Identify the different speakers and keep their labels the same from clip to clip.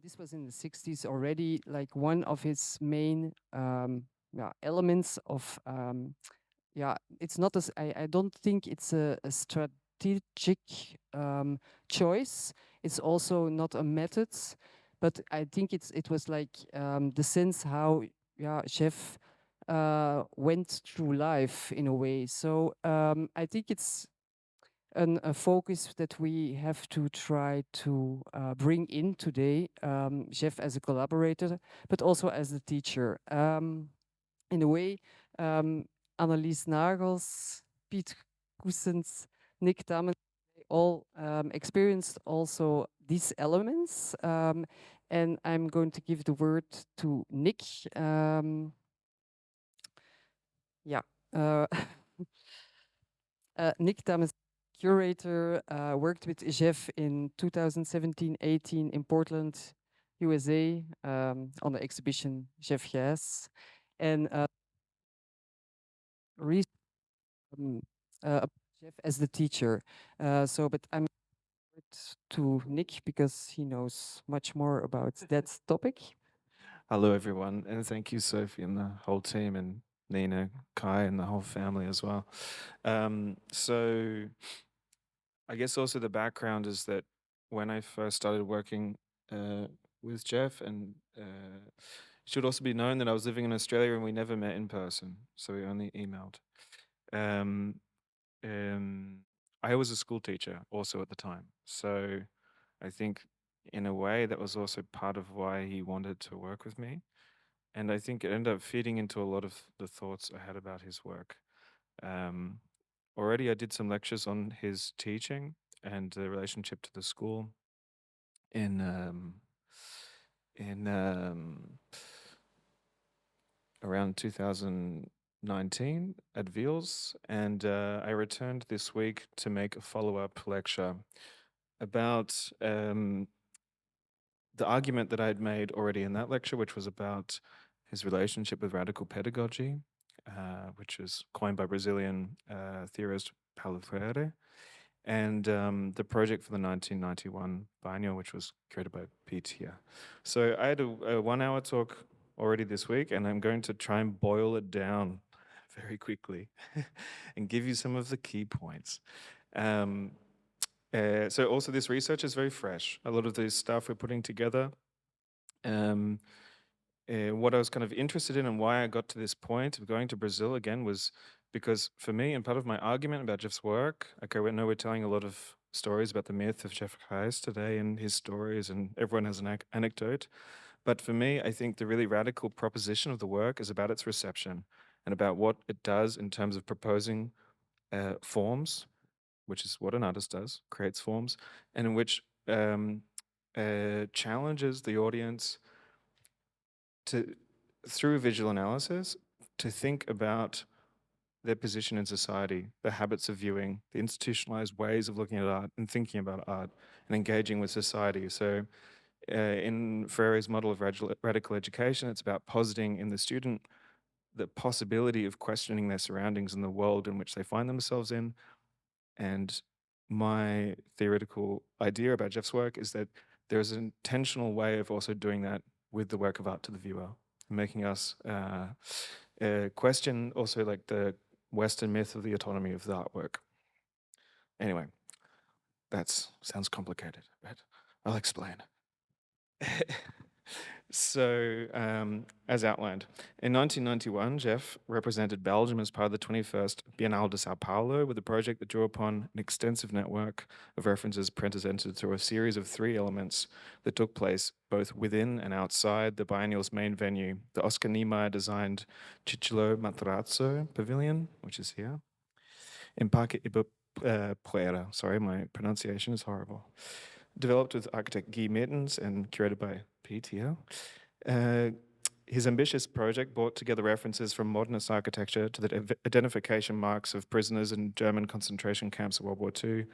Speaker 1: this was in the 60s already, like one of his main yeah, elements of, yeah, it's not as, I don't think it's a strategic choice. It's also not a method, but I think it was like the sense how, yeah, Jef went through life in a way. So I think it's a focus that we have to try to bring in today, Jef as a collaborator, but also as a teacher. In a way, Annelies Nagels, Piet Coessens, Nick Tammens, they all experienced also these elements. And I'm going to give the word to Nick. Yeah. Uh, Nick Tammens, curator, worked with Jef in 2017-18 in Portland, USA, on the exhibition Jef Geys. And um, Jef as the teacher. But I'm to Nick because he knows much more about that topic.
Speaker 2: Hello, everyone, and thank you, Sophie, and the whole team, and Nina, Kai, and the whole family as well. So, I guess also the background is that when I first started working with Jef, and it should also be known that I was living in Australia and we never met in person, so we only emailed. Um, um, I was a school teacher also at the time, so I think in a way that was also part of why he wanted to work with me. And I think it ended up feeding into a lot of the thoughts I had about his work. Um, Already, I did some lectures on his teaching and the relationship to the school in in around 2019 at WIELS, and I returned this week to make a follow-up lecture about the argument that I had made already in that lecture, which was about his relationship with radical pedagogy, which was coined by Brazilian theorist Paulo Freire, and the project for the 1991 biennial, which was created by Piet here. So I had a 1 hour talk already this week, and I'm going to try and boil it down very quickly and give you some of the key points. So also this research is very fresh. A lot of the stuff we're putting together, what I was kind of interested in and why I got to this point of going to Brazil again was because for me, and part of my argument about Jeff's work, okay, we know we're telling a lot of stories about the myth of Jef Geys today and his stories, and everyone has an anecdote. But for me, I think the really radical proposition of the work is about its reception and about what it does in terms of proposing forms, which is what an artist does, creates forms, and in which challenges the audience to, through visual analysis, to think about their position in society, the habits of viewing, the institutionalized ways of looking at art and thinking about art and engaging with society. So in Freire's model of radical education, it's about positing in the student the possibility of questioning their surroundings and the world in which they find themselves in. And my theoretical idea about Jeff's work is that there's an intentional way of also doing that with the work of art to the viewer, making us question also like the Western myth of the autonomy of the artwork. Anyway, that sounds complicated, but I'll explain. So, as outlined, in 1991, Jef represented Belgium as part of the 21st Biennale de Sao Paulo with a project that drew upon an extensive network of references presented through a series of 3 elements that took place both within and outside the biennial's main venue, the Oscar Niemeyer-designed Cicelo Matarazzo Pavilion, which is here, in Parque Ibirapuera. Sorry, my pronunciation is horrible. Developed with architect Guy Mertens and curated by Piet here. His ambitious project brought together references from modernist architecture to the identification marks of prisoners in German concentration camps of World War II,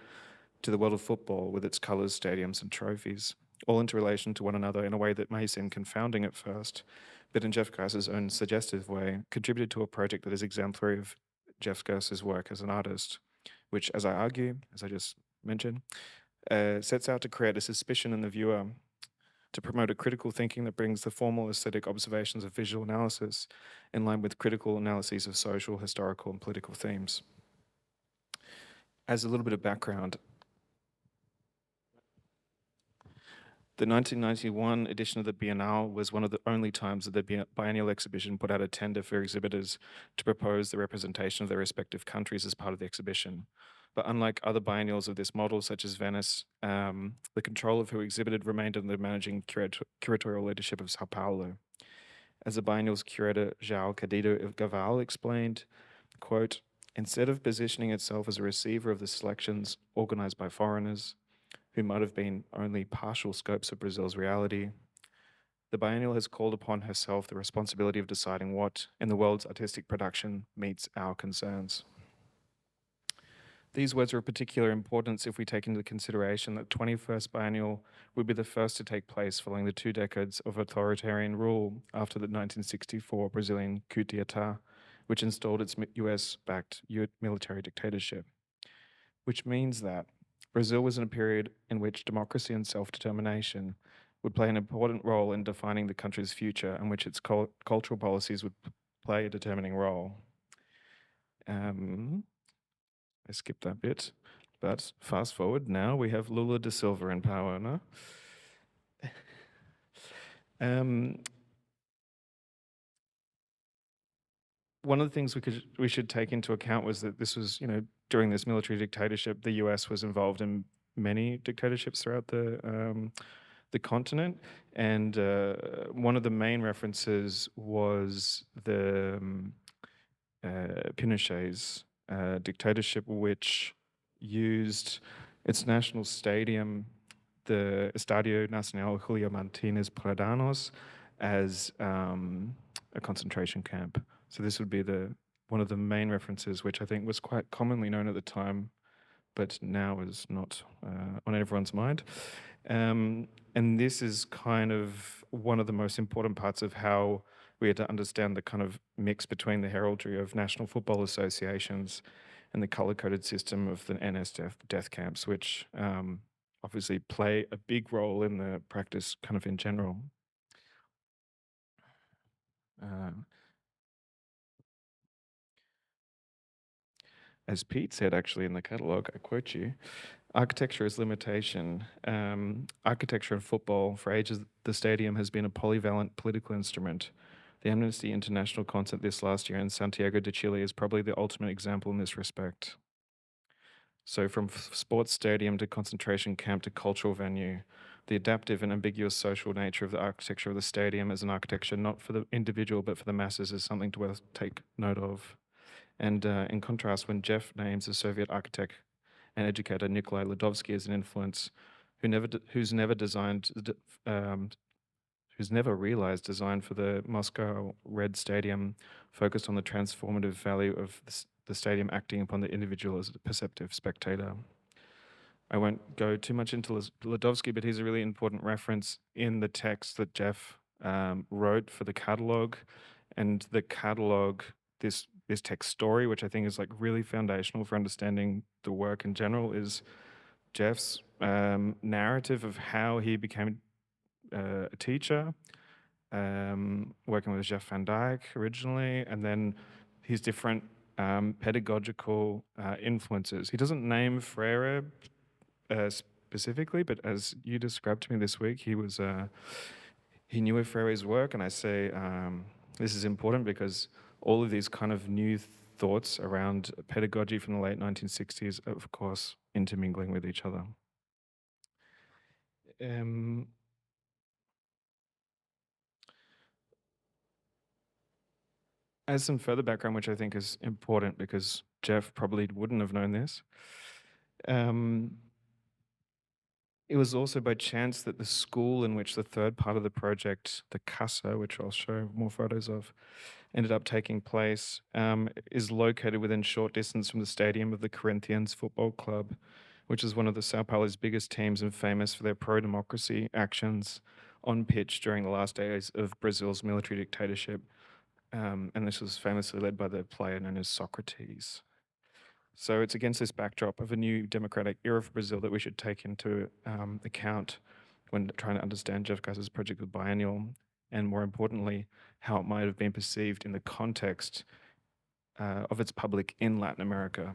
Speaker 2: to the world of football with its colours, stadiums, and trophies, all into relation to one another in a way that may seem confounding at first, but in Jef Geys' own suggestive way, contributed to a project that is exemplary of Jef Geys' work as an artist, which, as I argue, as I just mentioned, sets out to create a suspicion in the viewer to promote a critical thinking that brings the formal aesthetic observations of visual analysis in line with critical analyses of social, historical, and political themes. As a little bit of background, the 1991 edition of the Biennale was one of the only times that the biennial exhibition put out a tender for exhibitors to propose the representation of their respective countries as part of the exhibition. But unlike other biennials of this model, such as Venice, the control of who exhibited remained under the managing curatorial leadership of Sao Paulo. As the biennial's curator, João Cadito Gaval, explained, quote, "Instead of positioning itself as a receiver of the selections organized by foreigners, who might have been only partial scopes of Brazil's reality, the biennial has called upon herself the responsibility of deciding what, in the world's artistic production, meets our concerns." These words are of particular importance if we take into consideration that 21st Biennial would be the first to take place following the 2 decades of authoritarian rule after the 1964 Brazilian coup d'etat, which installed its US-backed military dictatorship. Which means that Brazil was in a period in which democracy and self-determination would play an important role in defining the country's future, and which its cultural policies would play a determining role. I skipped that bit, but fast forward now, we have Lula da Silva in power, no? One of the things we should take into account was that this was, during this military dictatorship, the US was involved in many dictatorships throughout the continent, and one of the main references was the Pinochet's dictatorship, which used its national stadium, the Estadio Nacional Julio Martínez Pradanos, as a concentration camp. So this would be one of the main references, which I think was quite commonly known at the time, but now is not on everyone's mind. And this is kind of one of the most important parts of how we had to understand the kind of mix between the heraldry of national football associations and the color-coded system of the NS death camps, which obviously play a big role in the practice kind of in general. As Pete said actually in the catalogue, I quote you, "Architecture is limitation. Architecture and football, for ages, the stadium has been a polyvalent political instrument. The Amnesty International concert this last year in Santiago de Chile is probably the ultimate example in this respect." So from sports stadium to concentration camp to cultural venue, the adaptive and ambiguous social nature of the architecture of the stadium as an architecture not for the individual but for the masses is something to take note of. And in contrast, when Jef names the Soviet architect and educator Nikolai Ludovsky as an influence, who's never realized design for the Moscow Red Stadium focused on the transformative value of the stadium acting upon the individual as a perceptive spectator. I won't go too much into Ludovsky, but he's a really important reference in the text that Jef wrote for the catalogue. And the catalogue, this text story, which I think is like really foundational for understanding the work in general, is Jef's narrative of how he became a teacher, working with Jeff Van Dyke originally, and then his different pedagogical influences. He doesn't name Freire specifically, but as you described to me this week, he knew of Freire's work, and I say this is important because all of these kind of new thoughts around pedagogy from the late 1960s are, of course, intermingling with each other. As some further background, which I think is important because Jef probably wouldn't have known this, it was also by chance that the school in which the third part of the project, the Casa, which I'll show more photos of, ended up taking place, is located within short distance from the stadium of the Corinthians Football Club, which is one of the Sao Paulo's biggest teams and famous for their pro-democracy actions on pitch during the last days of Brazil's military dictatorship. And this was famously led by the player known as Socrates. So it's against this backdrop of a new democratic era for Brazil that we should take into account when trying to understand Jef Geys' project with Biennial, and more importantly, how it might have been perceived in the context of its public in Latin America.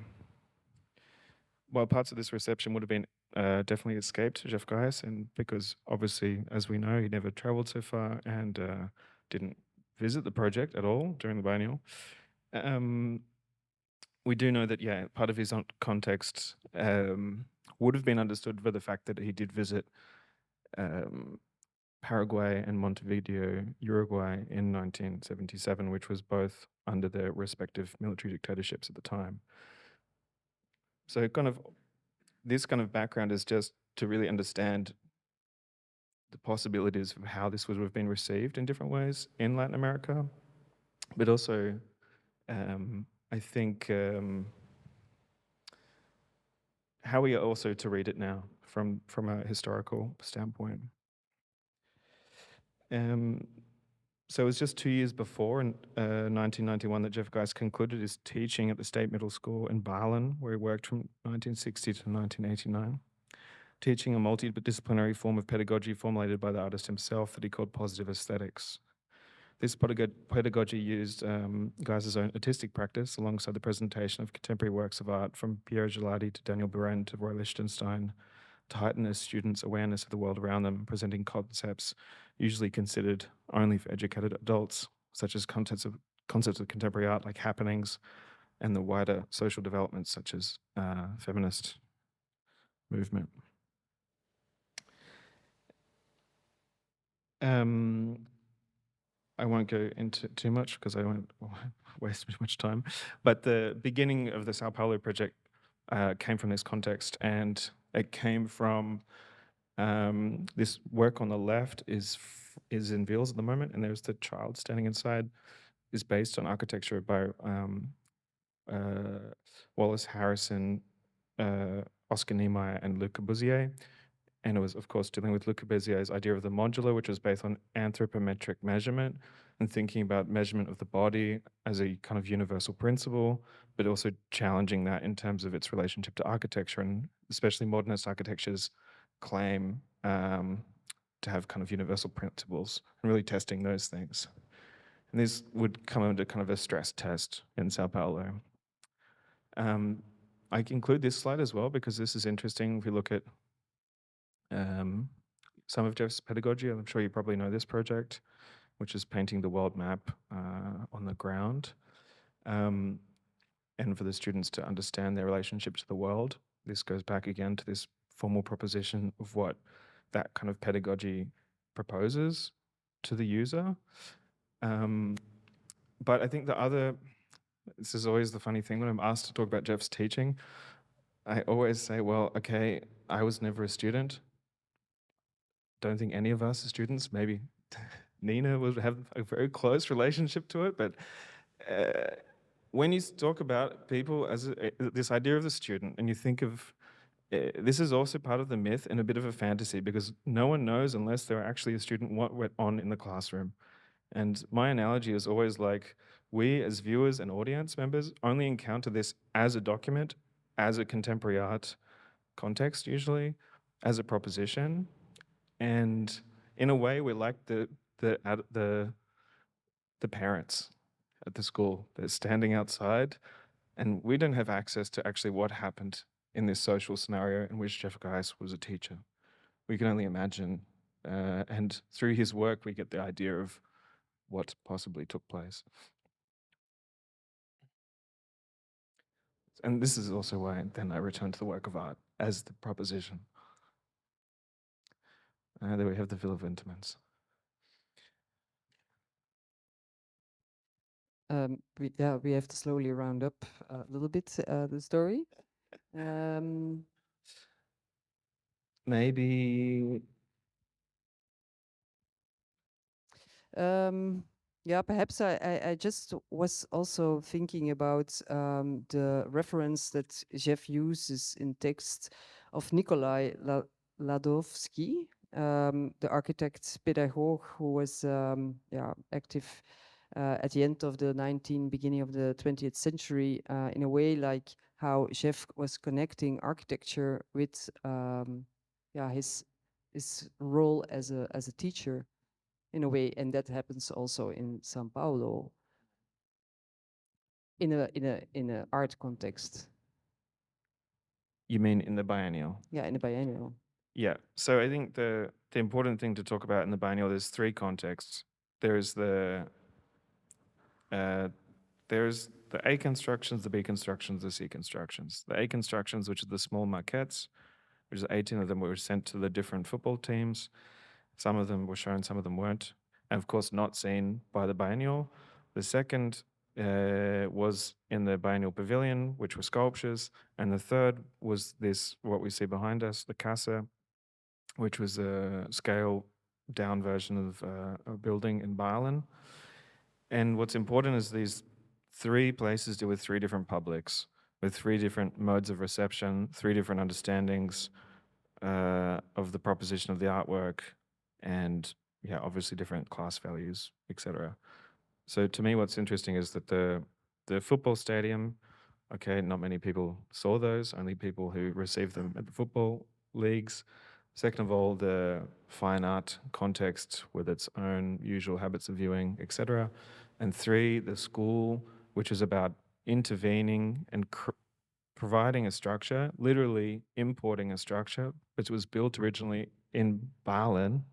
Speaker 2: While parts of this reception would have been definitely escaped Jef Geys, and because obviously, as we know, he never traveled so far and didn't visit the project at all during the biennial. We do know that, yeah, part of his context would have been understood by the fact that he did visit Paraguay and Montevideo, Uruguay in 1977, which was both under their respective military dictatorships at the time. So this kind of background is just to really understand the possibilities of how this would have been received in different ways in Latin America, but also I think how we are also to read it now from a historical standpoint. So it was just 2 years before, in 1991, that Jef Geys concluded his teaching at the State Middle School in Berlin, where he worked from 1960 to 1989, teaching a multidisciplinary form of pedagogy formulated by the artist himself that he called positive aesthetics. This pedagogy used Geys' own artistic practice alongside the presentation of contemporary works of art from Piero Gelati to Daniel Buren to Roy Lichtenstein to heighten a students' awareness of the world around them, presenting concepts usually considered only for educated adults, such as concepts of contemporary art like happenings and the wider social developments such as feminist movement. I won't go into too much because I won't waste too much time. But the beginning of the Sao Paulo project came from this context, and it came from this work on the left is in WIELS at the moment, and there's the child standing inside, is based on architecture by Wallace Harrison, Oscar Niemeyer, and Luc Corbusier. And it was, of course, dealing with Le Corbusier's idea of the modular, which was based on anthropometric measurement and thinking about measurement of the body as a kind of universal principle, but also challenging that in terms of its relationship to architecture, and especially modernist architecture's claim to have kind of universal principles and really testing those things. And this would come under kind of a stress test in Sao Paulo. I include this slide as well because this is interesting if you look at some of Jeff's pedagogy. I'm sure you probably know this project, which is painting the world map on the ground. And for the students to understand their relationship to the world. This goes back again to this formal proposition of what that kind of pedagogy proposes to the user. But I think this is always the funny thing when I'm asked to talk about Jeff's teaching, I always say, well, okay, I was never a student. Don't think any of us are students. Maybe Nina would have a very close relationship to it, but when you talk about people as this idea of the student, and you think of this is also part of the myth and a bit of a fantasy, because no one knows unless they're actually a student what went on in the classroom. And my analogy is always like, we as viewers and audience members only encounter this as a document, as a contemporary art context usually, as a proposition. And in a way, we're like the parents at the school. They're standing outside, and we don't have access to actually what happened in this social scenario in which Jef Geys was a teacher. We can only imagine, and through his work, we get the idea of what possibly took place. And this is also why then I return to the work of art as the proposition. There we have the Villa of Intiments.
Speaker 1: We have to slowly round up a little bit the story.
Speaker 2: Maybe.
Speaker 1: Yeah, perhaps I just was also thinking about the reference that Jef uses in text of Nikolai Ladovsky, the architect pedagogue who was active at the end of the beginning of the 20th century, in a way like how Jef was connecting architecture with his his role as a teacher in a way, and that happens also in São Paulo in a art context.
Speaker 2: You mean in the biennial?
Speaker 1: Yeah, in a biennial.
Speaker 2: Yeah. So I think the important thing to talk about in the biennial, there's three contexts. There's the A constructions, the B constructions, the C constructions. The A constructions, which are the small maquettes, which is 18 of them were sent to the different football teams. Some of them were shown, some of them weren't. And of course, not seen by the biennial. The second was in the biennial pavilion, which were sculptures. And the third was this, what we see behind us, the Casa, which was a scale down version of a building in Berlin. And what's important is these three places deal with three different publics, with three different modes of reception, three different understandings of the proposition of the artwork, and yeah, obviously different class values, etc. So to me, what's interesting is that the football stadium, okay, not many people saw those, only people who received them at the football leagues. Second of all, the fine art context with its own usual habits of viewing, etc. And three, the school, which is about intervening and providing a structure, literally importing a structure, which was built originally in Berlin,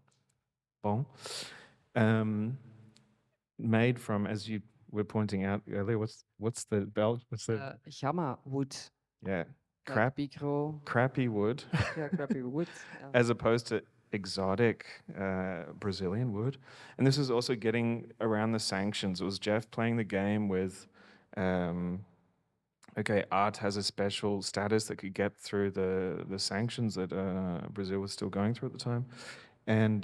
Speaker 2: made from, as you were pointing out earlier, what's the
Speaker 1: Gamma wood.
Speaker 2: Yeah,
Speaker 1: crappy
Speaker 2: wood.
Speaker 1: Yeah, crappy wood.
Speaker 2: As opposed to exotic Brazilian wood. And this is also getting around the sanctions. It was Jef playing the game with, okay, art has a special status that could get through the sanctions that Brazil was still going through at the time, and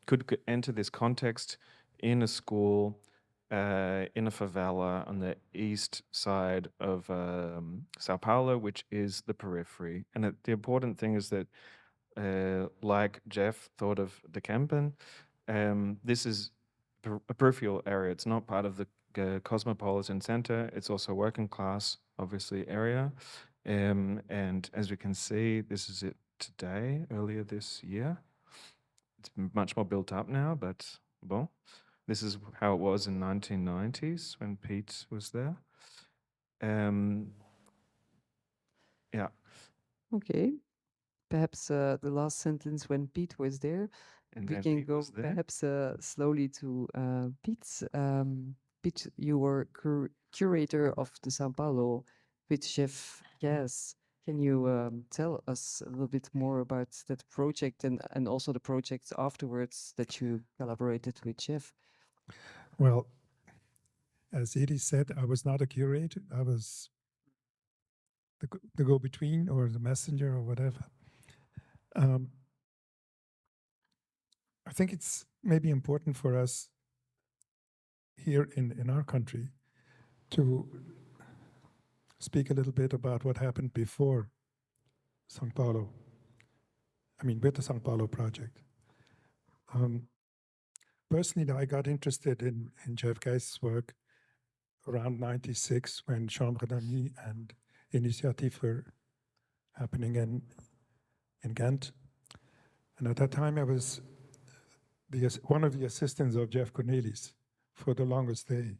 Speaker 2: could enter this context in a school, in a favela on the east side of Sao Paulo, which is the periphery. And the important thing is that, like Jef thought of the Kempen, this is a peripheral area. It's not part of the cosmopolitan center. It's also a working class, obviously, area. And as we can see, this is it today, earlier this year. It's much more built up now, but bon. This is how it was in 1990s when Piet was there. Yeah.
Speaker 1: Okay. Perhaps the last sentence when Piet was there.
Speaker 2: And
Speaker 1: we
Speaker 2: then
Speaker 1: can
Speaker 2: Piet
Speaker 1: go
Speaker 2: was there.
Speaker 1: perhaps slowly to Piet. Piet, you were curator of the São Paulo with Jef Geys. Can you tell us a little bit more about that project and also the projects afterwards that you collaborated with Jef?
Speaker 3: Well, as Edie said, I was not a curator. I was the go-between or the messenger or whatever. I think it's maybe important for us here in our country to speak a little bit about what happened before São Paulo. I mean, with the São Paulo project. Personally, I got interested in Jef Geys' work around 96 when Chambre d'Amis and Initiative were happening in Ghent. And at that time, I was one of the assistants of Jeff Cornelis for the longest day.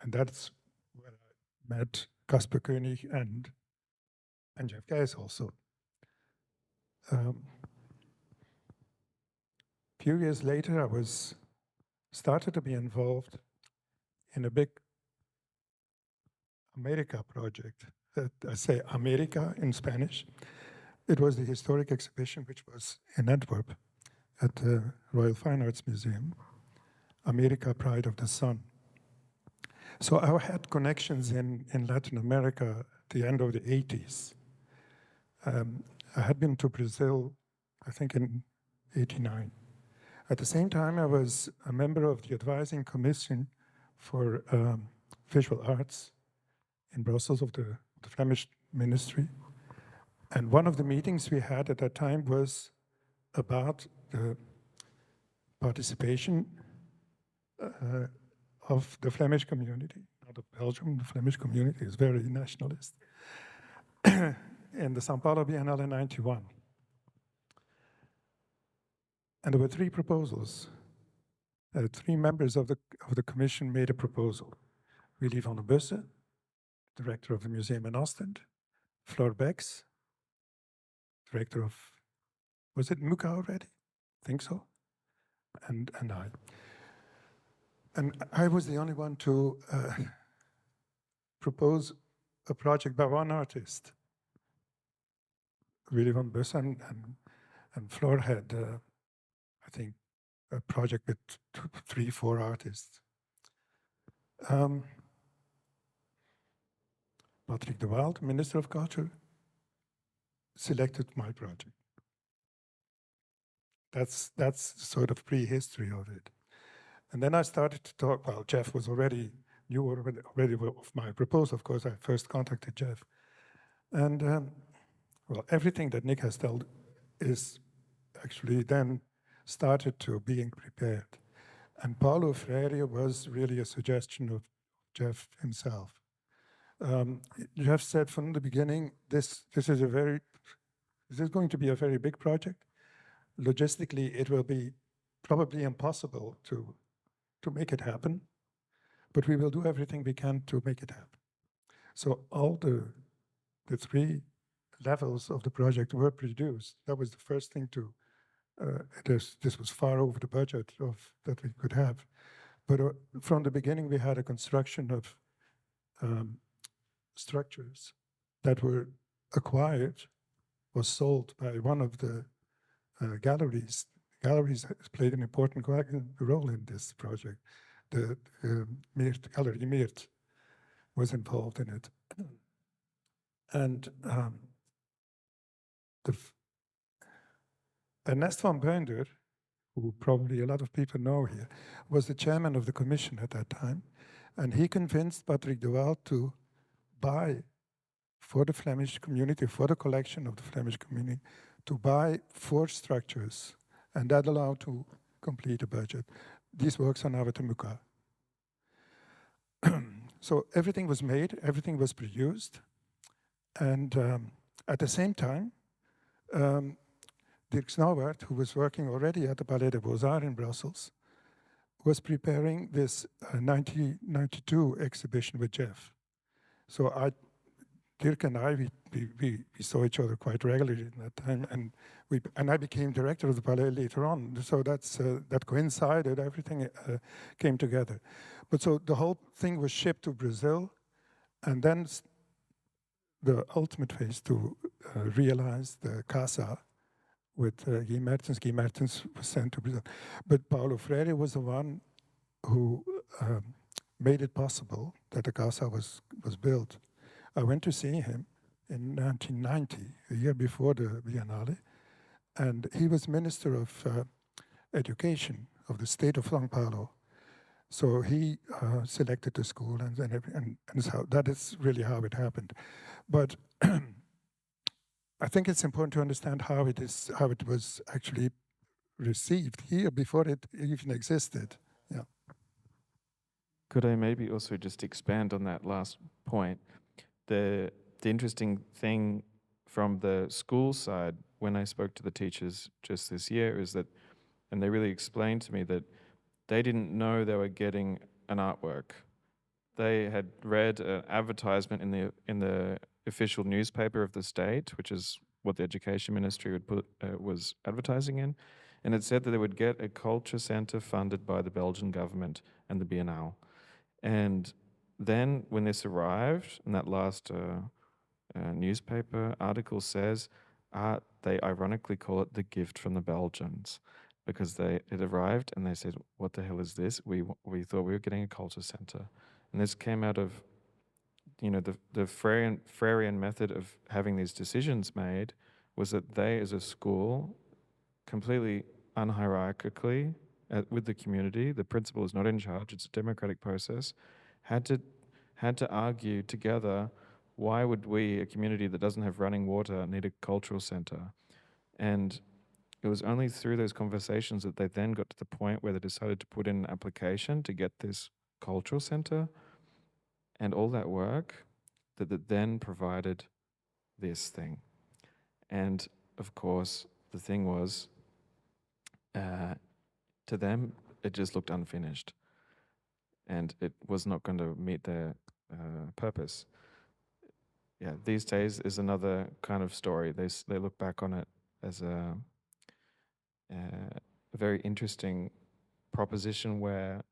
Speaker 3: And that's when I met Kasper Koenig and Jef Geys also. Few years later, I started to be involved in a big America project. I say America in Spanish. It was the historic exhibition which was in Antwerp at the Royal Fine Arts Museum, America, Pride of the Sun. So I had connections in Latin America at the end of the 80s. I had been to Brazil, I think in 89. At the same time, I was a member of the advising commission for visual arts in Brussels of the Flemish Ministry. And one of the meetings we had at that time was about the participation of the Flemish community, not of Belgium. The Flemish community is very nationalist. In the São Paulo Biennale in 91. And there were 3 proposals. 3 members of the commission made a proposal. Willy van der Bussen, director of the museum in Ostend, Floor Becks, director of, was it MUCA already? I think so. And I. And I was the only one to propose a project by one artist. Willy van Bussen and Floor had, I think, a project with 3, 4 artists. Patrick de Waal, Minister of Culture, selected my project. That's sort of prehistory of it. And then I started to talk, well, Jef was already, knew already of my proposal, of course. I first contacted Jef. And well, everything that Nick has told is actually then started to being prepared. And Paulo Freire was really a suggestion of Jef himself. Jef said from the beginning, this is going to be a very big project. Logistically, it will be probably impossible to make it happen, but we will do everything we can to make it happen. So all the 3 levels of the project were produced. That was the first thing to, this was far over the budget that we could have. But from the beginning, we had a construction of structures that were acquired, was sold by one of the galleries. Galleries played an important role in this project. The Meert, Gallery Meert was involved in it. And Ernest van Buinder, who probably a lot of people know here, was the chairman of the commission at that time. And he convinced Patrick de Waal to buy for the Flemish community, for the collection of the Flemish community, to buy 4 structures, and that allowed to complete the budget. These works are now at the MUCA. So everything was made, everything was produced, and at the same time, Dirk Snauwaert, who was working already at the Palais des Beaux-Arts in Brussels, was preparing this 1992 exhibition with Jef. So Dirk and I, we saw each other quite regularly at that time, and I became director of the Palais later on. So that coincided, everything came together. But so the whole thing was shipped to Brazil, and then the ultimate phase to realize the Casa with Guy Mertens. Guy Mertens was sent to Brazil. But Paulo Freire was the one who made it possible that the Casa was built. I went to see him in 1990, a year before the Biennale, and he was Minister of Education of the state of São Paulo. So he selected the school, and so that is really how it happened. But I think it's important to understand how it was actually received here before it even existed. Yeah.
Speaker 2: Could I maybe also just expand on that last point? The interesting thing from the school side, when I spoke to the teachers just this year, is that, and they really explained to me that they didn't know they were getting an artwork. They had read an advertisement in the official newspaper of the state, which is what the education ministry would was advertising in, and it said that they would get a culture center funded by the Belgian government and the Biennale. And then when this arrived, and that last newspaper article says, they ironically call it the gift from the Belgians, because it arrived and they said, what the hell is this? We thought we were getting a culture center. And this came out of, the Freirean method of having these decisions made was that they, as a school, completely unhierarchically, with the community, the principal is not in charge, it's a democratic process, had to argue together, why would we, a community that doesn't have running water, need a cultural center? And it was only through those conversations that they then got to the point where they decided to put in an application to get this cultural center, and all that work that then provided this thing. And of course, the thing was, to them, it just looked unfinished, and it was not going to meet their purpose. Yeah, these days is another kind of story. They look back on it as a very interesting proposition where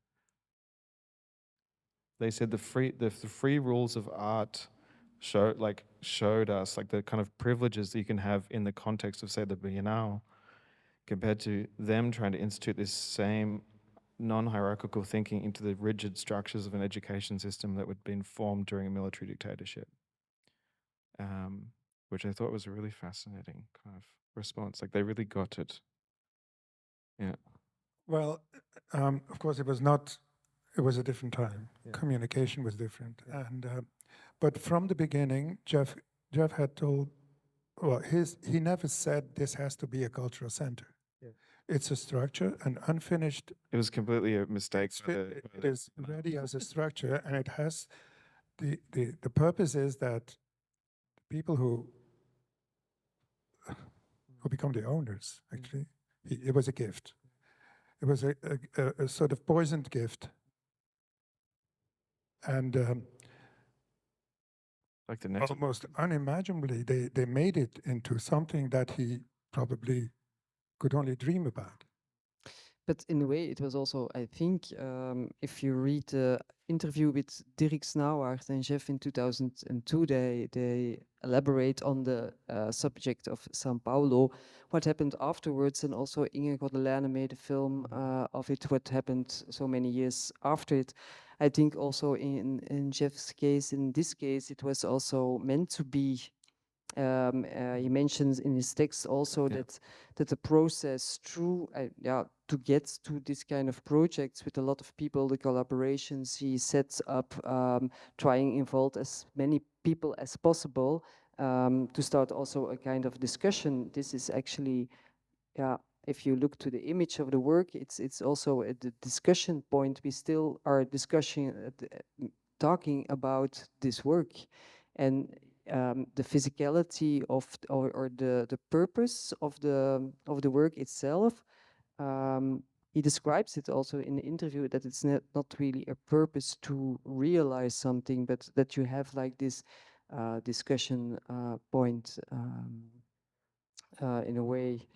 Speaker 2: they said the free rules of art showed us like the kind of privileges that you can have in the context of, say, the Biennale, compared to them trying to institute this same non-hierarchical thinking into the rigid structures of an education system that had been formed during a military dictatorship, which I thought was a really fascinating kind of response. Like, they really got it. Yeah.
Speaker 3: Well, of course, it was not. It was a different time.
Speaker 2: Yeah.
Speaker 3: Communication was different, and but from the beginning, Jef had told. Well, he never said this has to be a cultural center. Yeah. It's a structure, an unfinished.
Speaker 2: It was completely a mistake.
Speaker 3: It is ready as a structure, and it has the purpose is that people who become the owners, actually, it was a gift. It was a sort of poisoned gift. And
Speaker 2: like the next,
Speaker 3: almost unimaginably, they made it into something that he probably could only dream about.
Speaker 1: But in a way, it was also, I think, if you read the interview with Dirk Snauwaard and Jef in 2002, they elaborate on the subject of São Paulo, what happened afterwards, and also Inge Godelaine made a film of it, what happened so many years after it. I think also in Jef's case, in this case, it was also meant to be. He mentions in his text also that the process through to get to this kind of projects with a lot of people, the collaborations he sets up, trying involve as many people as possible, to start also a kind of discussion. This is actually, if you look to the image of the work, it's also at the discussion point. We still are discussing, talking about this work, and the physicality of or the purpose of the work itself. He describes it also in the interview that it's not really a purpose to realize something, but that you have like this discussion point in a way.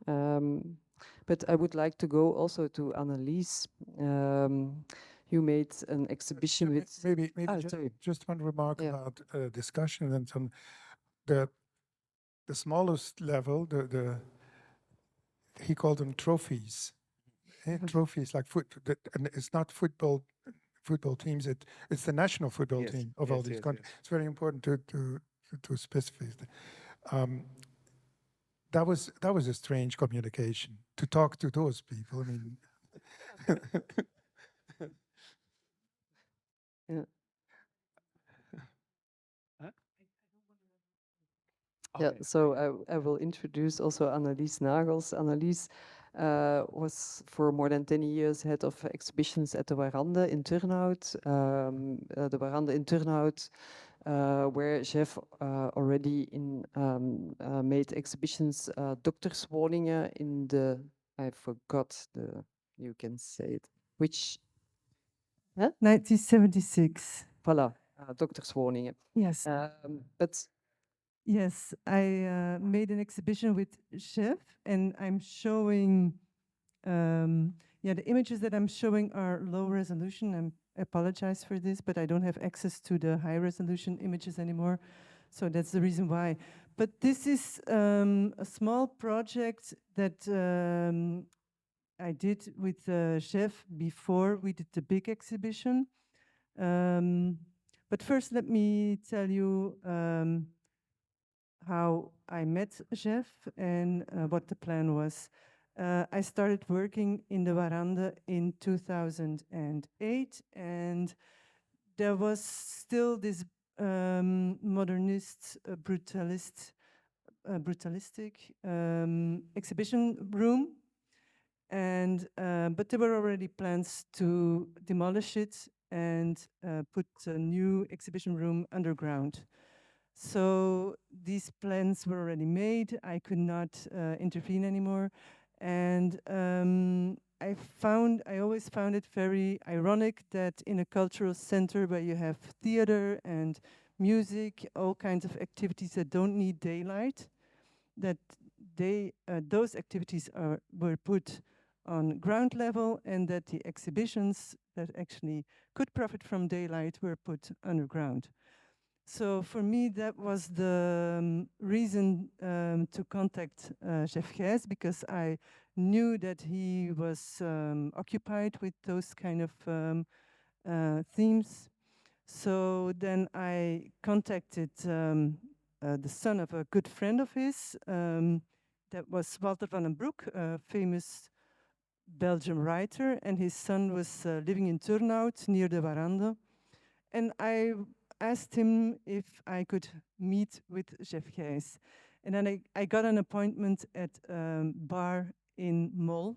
Speaker 1: But I would like to go also to Annelies. You made an exhibition with...
Speaker 3: Maybe just one remark about discussion and some the smallest level. He called them trophies. Trophies like and it's not football teams. It's the national football team of all these countries. It's very important to specify. That was a strange communication to talk to those people. I mean,
Speaker 1: so I will introduce also Annelies Nagels. Annelies was for more than 10 years head of exhibitions at the Warande in Turnhout. The Warande in Turnhout, where Jef already made exhibitions, dokterswoningen in the, I forgot you can say it, which?
Speaker 4: 1976.
Speaker 1: Voilà, dokterswoningen.
Speaker 4: Yes.
Speaker 1: But
Speaker 4: yes, I made an exhibition with Jef, and I'm showing, the images that I'm showing are low resolution. I apologize for this, but I don't have access to the high resolution images anymore. So that's the reason why. But this is a small project that I did with Jef before we did the big exhibition. But first, let me tell you how I met Jef and what the plan was. I started working in the Warande in 2008, and there was still this modernist, brutalistic exhibition room, and but there were already plans to demolish it and put a new exhibition room underground. So these plans were already made. I could not intervene anymore. And I always found it very ironic that in a cultural center where you have theater and music, all kinds of activities that don't need daylight, that those activities were put on ground level, and that the exhibitions that actually could profit from daylight were put underground. So for me, that was the reason to contact Jef Geys, because I knew that he was occupied with those kind of themes. So then I contacted the son of a good friend of his, that was Walter van den Broek, a famous Belgian writer, and his son was living in Turnhout near the Warande. And I asked him if I could meet with Jef Geys. And then I got an appointment at a bar in Mol,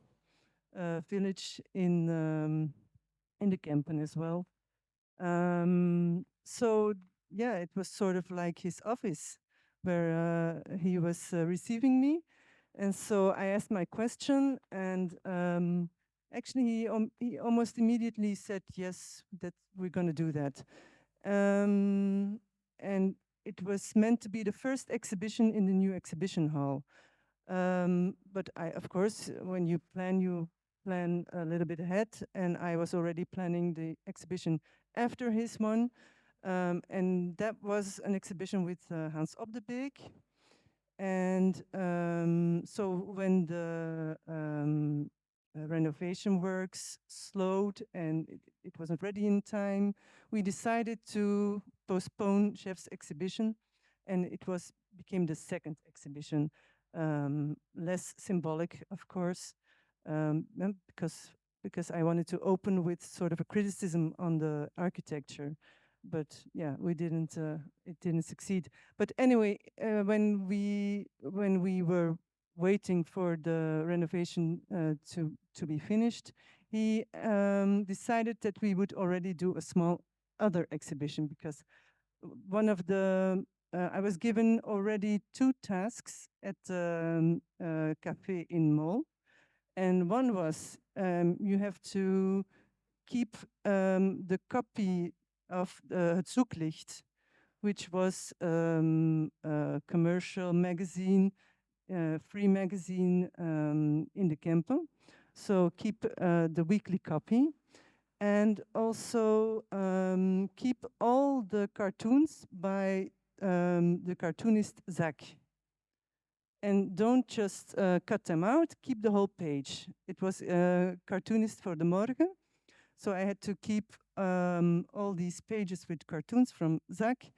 Speaker 4: a village in the Kempen as well. So yeah, it was sort of like his office where he was receiving me. And so I asked my question, and actually he almost immediately said, yes, that we're going to do that. And it was meant to be the first exhibition in the new exhibition hall. But of course, when you plan a little bit ahead, and I was already planning the exhibition after his one. And that was an exhibition with Hans Op de Beek. And so when the renovation works slowed and it wasn't ready in time, we decided to postpone Jef's exhibition, and it became the second exhibition, less symbolic, of course, because I wanted to open with sort of a criticism on the architecture. But yeah, we didn't. It didn't succeed. But anyway, when we were waiting for the renovation to be finished, he decided that we would already do a small other exhibition, because one of the I was given already 2 tasks at the cafe in Mol, and one was you have to keep the copy of Het Zoeklicht, which was a commercial magazine, free magazine in the Kempen. So keep the weekly copy, and also keep all the cartoons by the cartoonist Zak. And don't just cut them out, keep the whole page. It was a cartoonist for the Morgen. So I had to keep all these pages with cartoons from Zak,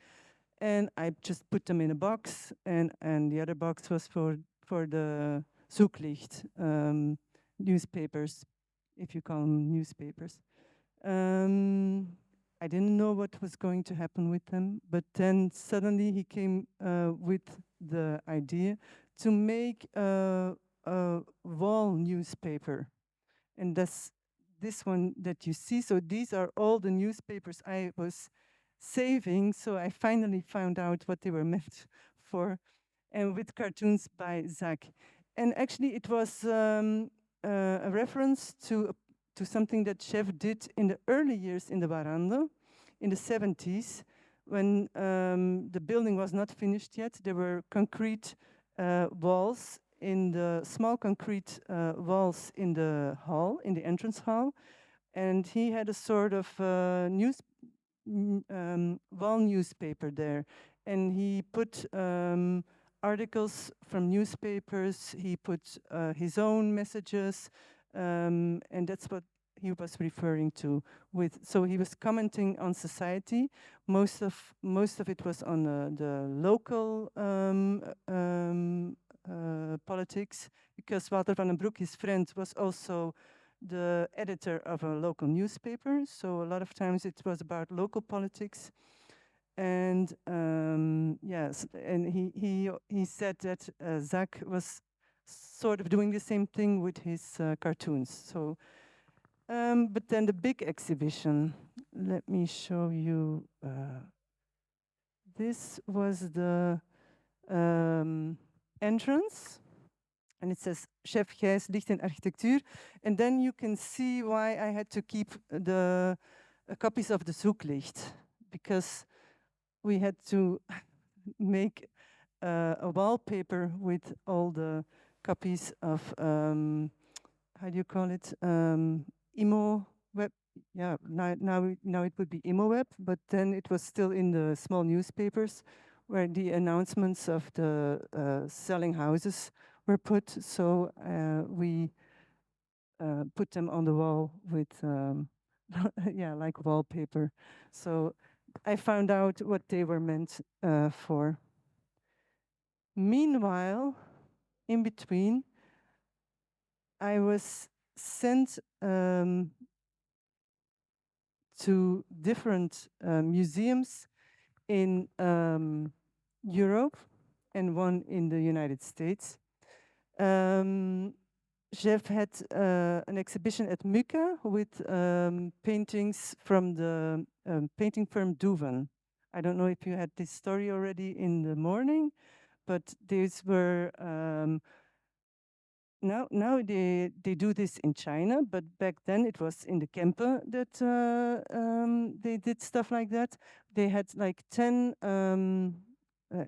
Speaker 4: and I just put them in a box, and the other box was for the Zoeklicht newspapers, if you call them newspapers. I didn't know what was going to happen with them, but then suddenly he came with the idea to make a wall newspaper, and that's this one that you see. So these are all the newspapers I was saving. So I finally found out what they were meant for, and with cartoons by Zak. And actually it was a reference to something that Jef did in the early years in the Warande, in the 70s, when the building was not finished yet. There were concrete walls, in the small concrete walls in the hall, in the entrance hall, and he had a sort of wall newspaper there, and he put articles from newspapers. He put his own messages, and that's what he was referring to with. So he was commenting on society. Most of it was on the local politics, because Walter van den Broek, his friend, was also the editor of a local newspaper. So a lot of times it was about local politics. And yes, and he said that Zak was sort of doing the same thing with his cartoons. So, but then the big exhibition. Let me show you. This was the entrance. and it says Jef Geys, Licht en Architectuur. And then you can see why I had to keep the copies of the Zoeklicht, because we had to make a wallpaper with all the copies of, how do you call it, Imo web. Yeah, now it would be Imo web, but then it was still in the small newspapers where the announcements of the selling houses were put. So we put them on the wall with, yeah, like wallpaper. So I found out what they were meant for. Meanwhile, in between, I was sent to different museums in Europe and one in the United States. Jef had an exhibition at Muka with paintings from the painting firm Duvan. I don't know if you had this story already in the morning, but these were now they do this in China, but back then it was in the Kempe that they did stuff like that. They had like 10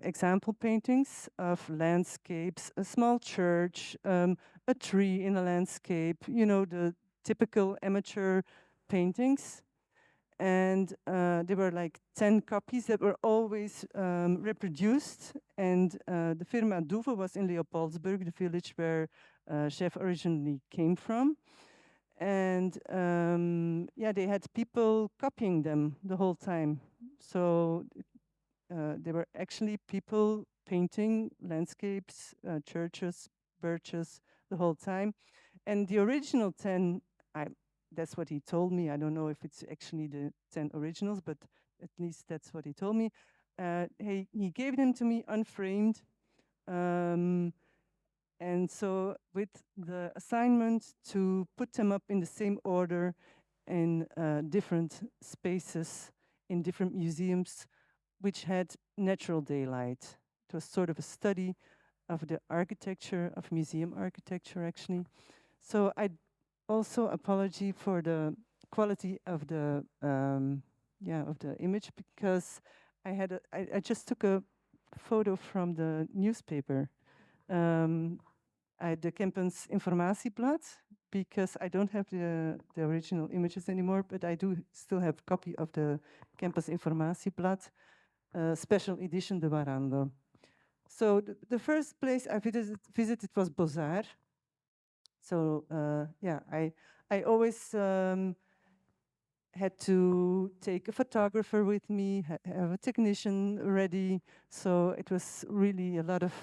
Speaker 4: example paintings of landscapes, a small church, a tree in a landscape, you know, the typical amateur paintings. And there were like 10 copies that were always reproduced. And the firma Duve was in Leopoldsburg, the village where Jef originally came from. And yeah, they had people copying them the whole time. So there were actually people painting landscapes, churches, birches the whole time. And the original 10, that's what he told me. I don't know if it's actually the 10 originals, but at least that's what he told me. He gave them to me unframed. And so with the assignment to put them up in the same order in different spaces, in different museums, which had natural daylight. It was sort of a study of the architecture, of museum architecture, actually. So I also apology for the quality of the of the image, because I just took a photo from the newspaper, the Kempens Informatieblad, because I don't have the original images anymore, but I do still have a copy of the Kempens Informatieblad, special edition de Warando. So the first place I visited was Beaux-Arts. So yeah, I always had to take a photographer with me, have a technician ready. So it was really a lot of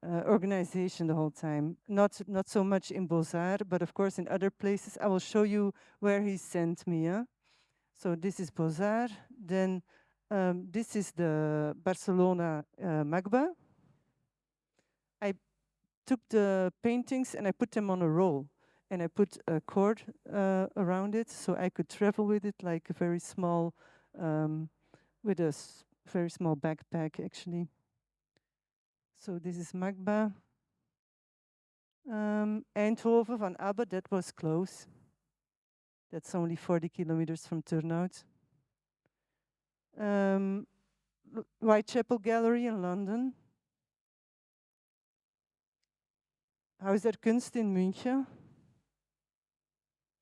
Speaker 4: organization the whole time. Not so much in Beaux-Arts, but of course in other places. I will show you where he sent me. Yeah? So this is Beaux-Arts. Then this is the Barcelona Magba. I took the paintings and I put them on a roll, and I put a cord around it so I could travel with it like a very small, with a very small backpack actually. So this is Magba. Eindhoven van Abbe, that was close. That's only 40 kilometers from Turnhout. Whitechapel Gallery in London. Huis der Kunst in München.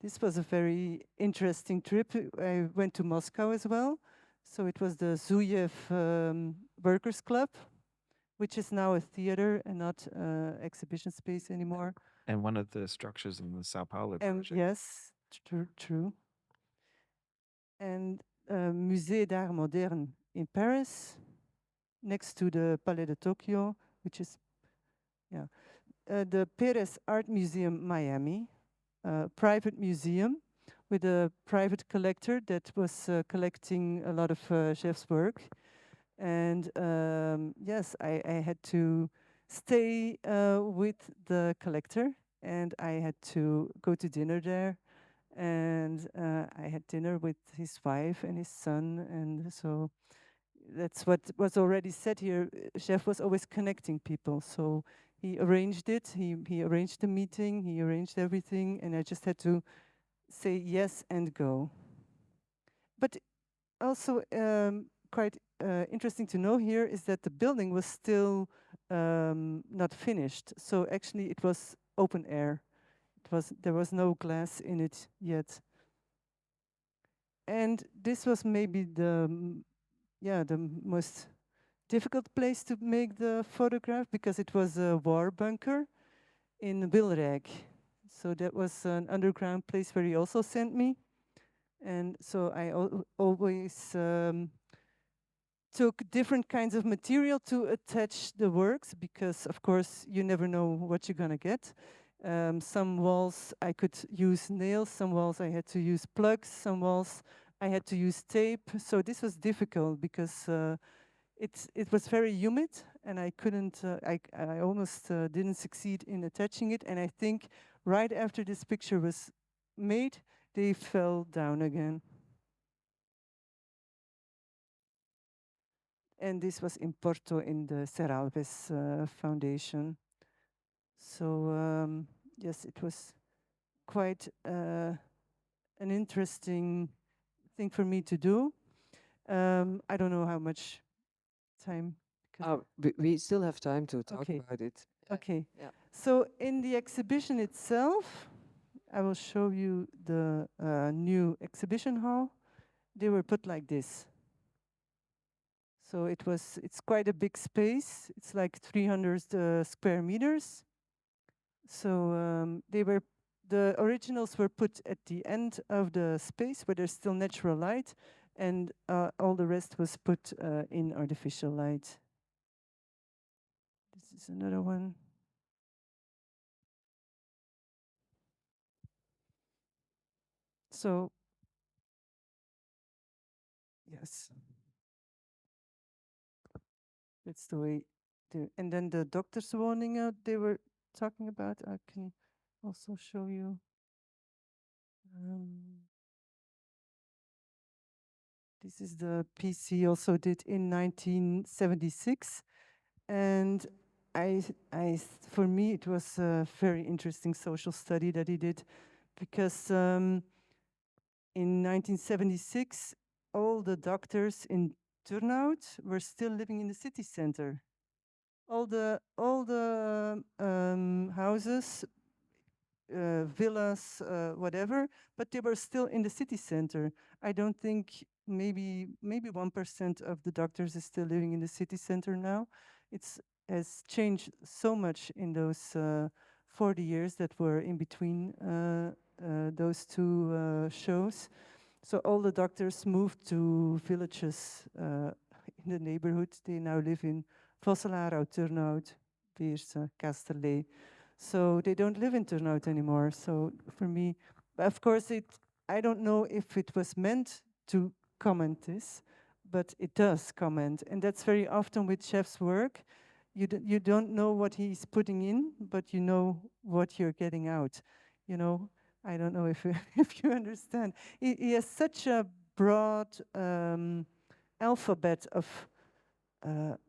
Speaker 4: This was a very interesting trip. I went to Moscow as well. So it was the Zuyev Workers Club, which is now a theater and not exhibition space anymore.
Speaker 2: And one of the structures in the Sao Paulo project.
Speaker 4: Yes, true. And Musée d'Art Moderne in Paris, next to the Palais de Tokyo, which is, yeah. The Perez Art Museum, Miami, private museum with a private collector that was collecting a lot of Jef's work. And yes, I had to stay with the collector, and I had to go to dinner there. And I had dinner with his wife and his son, and so that's what was already said here. Jef was always connecting people, so He arranged it. He arranged the meeting. He arranged everything, and I just had to say yes and go. But also quite interesting to know here is that the building was still not finished. So actually, it was open air. There was no glass in it yet. And this was maybe the most difficult place to make the photograph, because it was a war bunker in Wilrijk. So that was an underground place where he also sent me. And so I always took different kinds of material to attach the works, because of course you never know what you're gonna get. Some walls I could use nails, some walls I had to use plugs, some walls I had to use tape. So this was difficult because it was very humid, and I couldn't, I almost didn't succeed in attaching it. And I think right after this picture was made, they fell down again. And this was in Porto in the Serralves Foundation. So yes, it was quite an interesting thing for me to do. I don't know how much time.
Speaker 1: We still have time to talk about it.
Speaker 4: Okay.
Speaker 1: Yeah.
Speaker 4: So in the exhibition itself, I will show you the new exhibition hall. They were put like this. So it's quite a big space. It's like 300 square meters. So the originals were put at the end of the space where there's still natural light, and all the rest was put in artificial light. This is another one. So, yes. That's the way. And then the doctor's warning out they were talking about, I can also show you. This is the piece he also did in 1976. And for me, it was a very interesting social study that he did, because in 1976, all the doctors in Turnhout were still living in the city center. All the houses, villas, whatever, but they were still in the city center. I don't think maybe 1% of the doctors is still living in the city center now. It has changed so much in those 40 years that were in between those two shows. So all the doctors moved to villages in the neighborhood. They now live in Vosselarau, Turnhout, Beerse, Kasterlee. So they don't live in Turnhout anymore. So for me, of course, I don't know if it was meant to comment this, but it does comment. And that's very often with Jef's work. You don't know what he's putting in, but you know what you're getting out. You know, I don't know if if you understand. He has such a broad alphabet of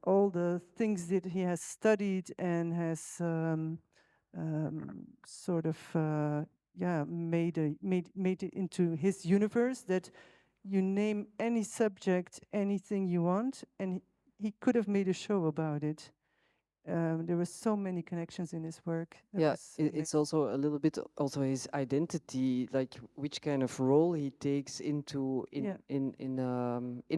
Speaker 4: all the things that he has studied and has sort of made it into his universe, that you name any subject, anything you want, and he could have made a show about it. There were so many connections in his work.
Speaker 1: It's also a little bit also his identity, like which kind of role he takes into in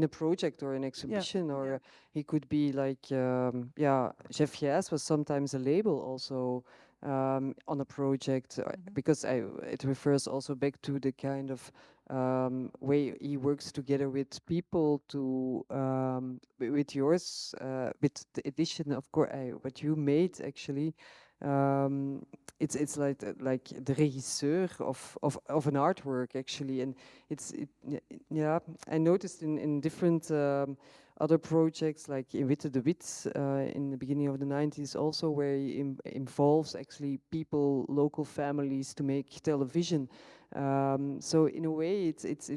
Speaker 1: a project or an exhibition, or he could be like Jef Geys was sometimes a label also on a project, because it refers also back to the kind of way he works together with people to with yours, with the edition, of course, what you made actually. It's like the regisseur of an artwork actually, and I noticed in different other projects, like in Witte de Wit in the beginning of the 90s also, where he involves actually people, local families, to make television. So in a way, it's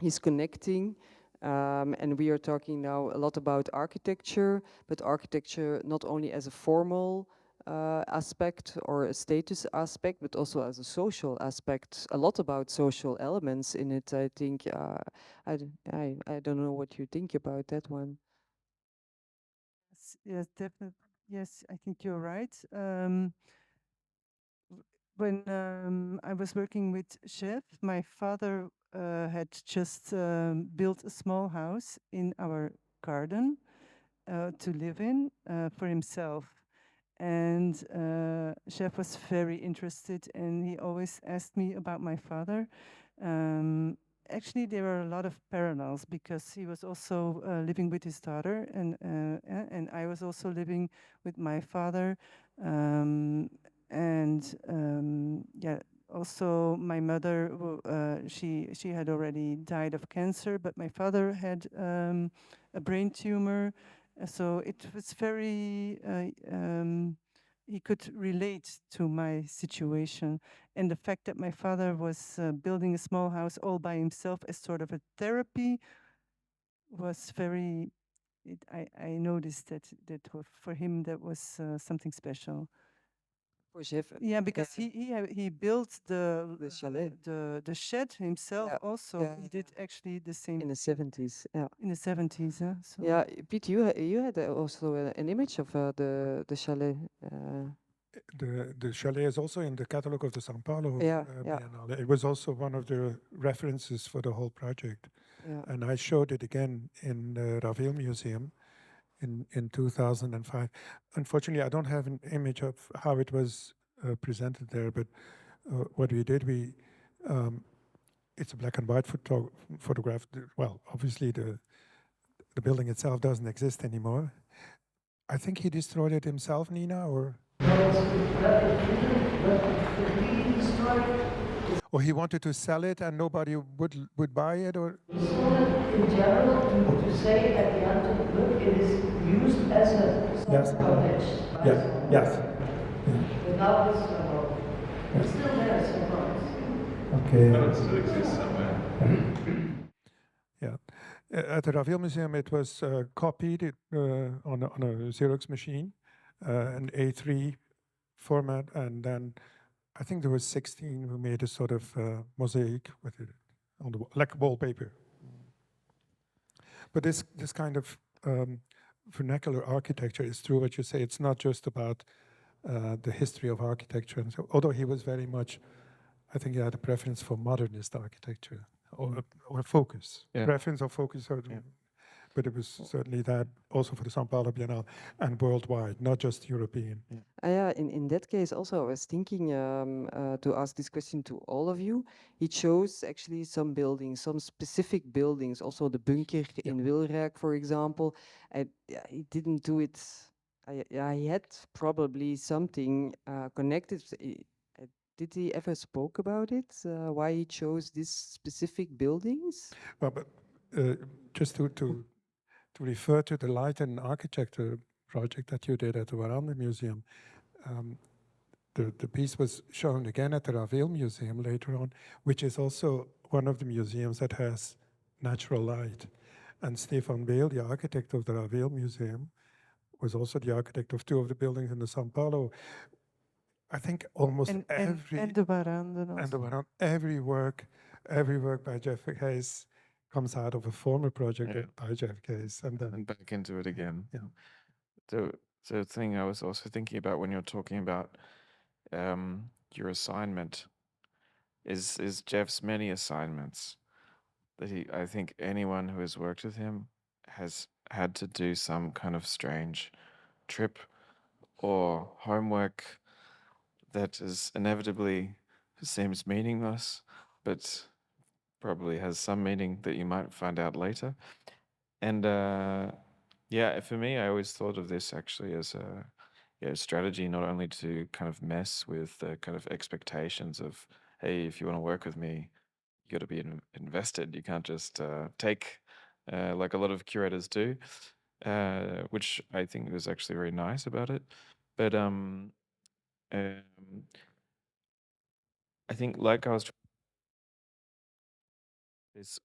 Speaker 1: he's connecting And we are talking now a lot about architecture, but architecture not only as a formal aspect or a status aspect, but also as a social aspect. A lot about social elements in it. I think. I don't know what you think about that one.
Speaker 4: Yes, definitely. Yes, I think you're right. When I was working with Jef, my father had just built a small house in our garden to live in for himself. And Jef was very interested, and he always asked me about my father. Um, Actually, there are a lot of parallels because he was also living with his daughter, and I was also living with my father. Um, yeah, also my mother, she had already died of cancer, but my father had a brain tumor, so it was very. He could relate to my situation, and the fact that my father was building a small house all by himself as sort of a therapy was very. I noticed that for him that was something special.
Speaker 1: For Jef,
Speaker 4: Yeah, because he built
Speaker 1: the chalet.
Speaker 4: the shed himself
Speaker 1: Yeah,
Speaker 4: also.
Speaker 1: yeah,
Speaker 4: He did actually the same
Speaker 1: in the 70s. Yeah.
Speaker 4: in the 70s. So
Speaker 1: Yeah, Piet, you had also an image of the chalet.
Speaker 3: The chalet is also in the catalog of the São Paulo
Speaker 1: Yeah, yeah,
Speaker 3: Biennale. It was also one of the references for the whole project.
Speaker 1: yeah.
Speaker 3: And I showed it again in the Ravel Museum in 2005. Unfortunately, I don't have an image of how it was presented there, but what we did, it's a black and white photograph. Well, obviously the building itself doesn't exist anymore. I think he destroyed it himself, Nina, or? Or he wanted to sell it and nobody would buy it, or?
Speaker 5: He sold it in general to say at the end of the book it is used as a
Speaker 3: Yes.
Speaker 5: cottage.
Speaker 3: Yes.
Speaker 5: But now it's it's still there sometimes.
Speaker 3: Okay.
Speaker 2: But it still exists somewhere.
Speaker 3: Yeah. At the Ravel Museum, it was copied on a Xerox machine, an A3 format, and then I think there was 16 who made a sort of mosaic with it on the like wallpaper. But this kind of vernacular architecture is true what you say. It's not just about the history of architecture. And so, although he was very much, I think he had a preference for modernist architecture or focus.
Speaker 2: Yeah.
Speaker 3: Preference or focus. But it was certainly that also for the São Paulo Biennale and worldwide, not just European.
Speaker 1: Yeah, in that case, also, I was thinking to ask this question to all of you. He chose actually some buildings, some specific buildings, also the bunker in Wilrijk, for example. He didn't do it. He had probably something connected. Did he ever spoke about it? Why he chose these specific buildings?
Speaker 3: Well, but just to refer to the light and architecture project that you did at the Warande Museum, the piece was shown again at the Ravel Museum later on, which is also one of the museums that has natural light. And Stefan Beel, the architect of the Ravel Museum, was also the architect of two of the buildings in the São Paulo. I think almost every
Speaker 4: and the Warande also.
Speaker 3: and around every work by Jef Geys comes out of a former project by Jef Geys, and then
Speaker 2: back into it again.
Speaker 3: Yeah.
Speaker 2: The thing I was also thinking about when you're talking about your assignment is Jeff's many assignments that I think anyone who has worked with him has had to do some kind of strange trip or homework that is inevitably seems meaningless, but probably has some meaning that you might find out later. And yeah, for me, I always thought of this actually as a strategy, not only to kind of mess with the kind of expectations of, hey, if you want to work with me, you got to be invested. You can't just take like a lot of curators do, which I think was actually very nice about it. But I think like I was this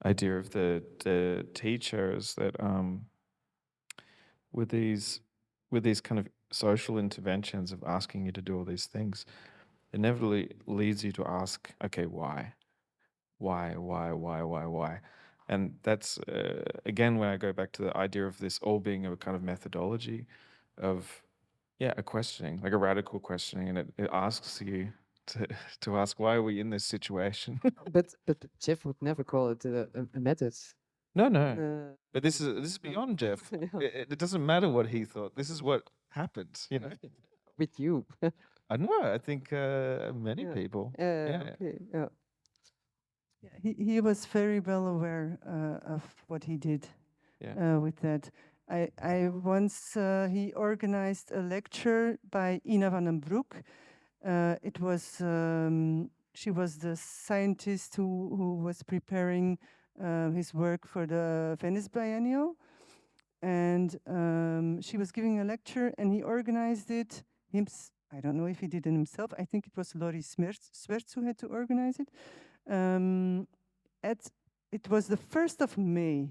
Speaker 2: idea of the teachers that with these kind of social interventions of asking you to do all these things, it inevitably leads you to ask, okay, why? Why? And that's, again, when I go back to the idea of this all being a kind of methodology of, yeah, a questioning, like a radical questioning, and it asks you to ask, why are we in this situation?
Speaker 1: But Jeff would never call it a method.
Speaker 2: No. But this
Speaker 1: No.
Speaker 2: is beyond Jeff.
Speaker 1: Yeah.
Speaker 2: It doesn't matter what he thought. This is what happens,
Speaker 1: With you.
Speaker 2: I don't know. I think many
Speaker 1: Yeah.
Speaker 2: people. Yeah.
Speaker 1: Okay. Yeah.
Speaker 4: Yeah, he was very well aware of what he did with that. I once he organized a lecture by Ina van den Broek. It was she was the scientist who was preparing his work for the Venice Biennial, and she was giving a lecture, and he organized it. I don't know if he did it himself. I think it was Laurie Swerts who had to organize it. It was the 1st of May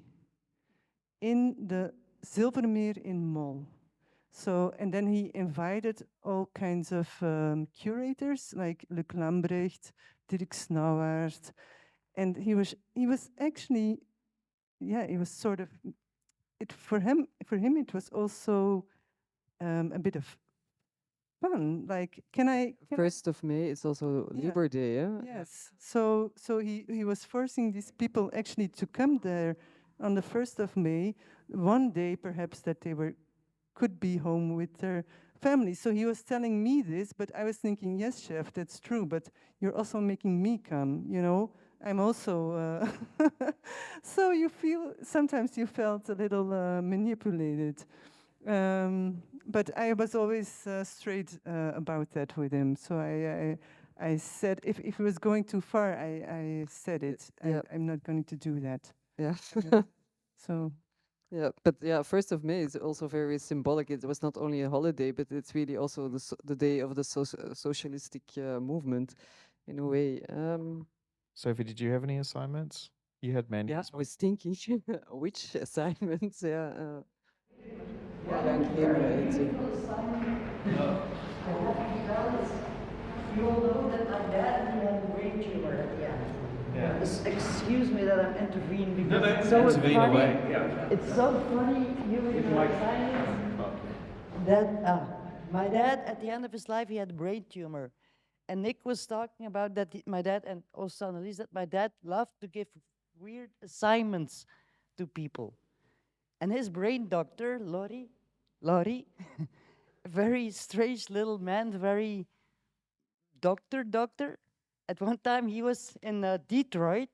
Speaker 4: in the Zilvermeer in Mol. So, and then he invited all kinds of curators like Luc Lambrecht, Dirk Snauwaert, and he was actually, yeah, it was sort of, for him it was also a bit of fun. Like, can I
Speaker 1: 1st of May is also Labor Day, yeah?
Speaker 4: Yes. So he was forcing these people actually to come there on the 1st of May, one day perhaps that they could be home with their family. So he was telling me this, but I was thinking, yes, chef, that's true, but you're also making me come, I'm also, so sometimes you felt a little manipulated. But I was always straight about that with him. So I said, if it was going too far, I said it.
Speaker 1: Yeah.
Speaker 4: I'm not going to do that.
Speaker 1: Yeah.
Speaker 4: So.
Speaker 1: Yeah, but yeah, 1st of May is also very symbolic. It was not only a holiday, but it's really also the day of the socialistic movement, in a way.
Speaker 2: Sophie, did you have any assignments? You had many.
Speaker 1: Yeah, I was thinking which assignments. Yeah.
Speaker 5: You all know that my dad, he had a brain tumor at the end. Yeah. Excuse me that I'm intervening because it's so funny. It's so funny, you with your assignments, that my dad, at the end of his life, he had a brain tumor. And Nick was talking about that my dad, and also Annelies, that my dad loved to give weird assignments to people. And his brain doctor, Laurie, a very strange little man, very doctor. At one time, he was in Detroit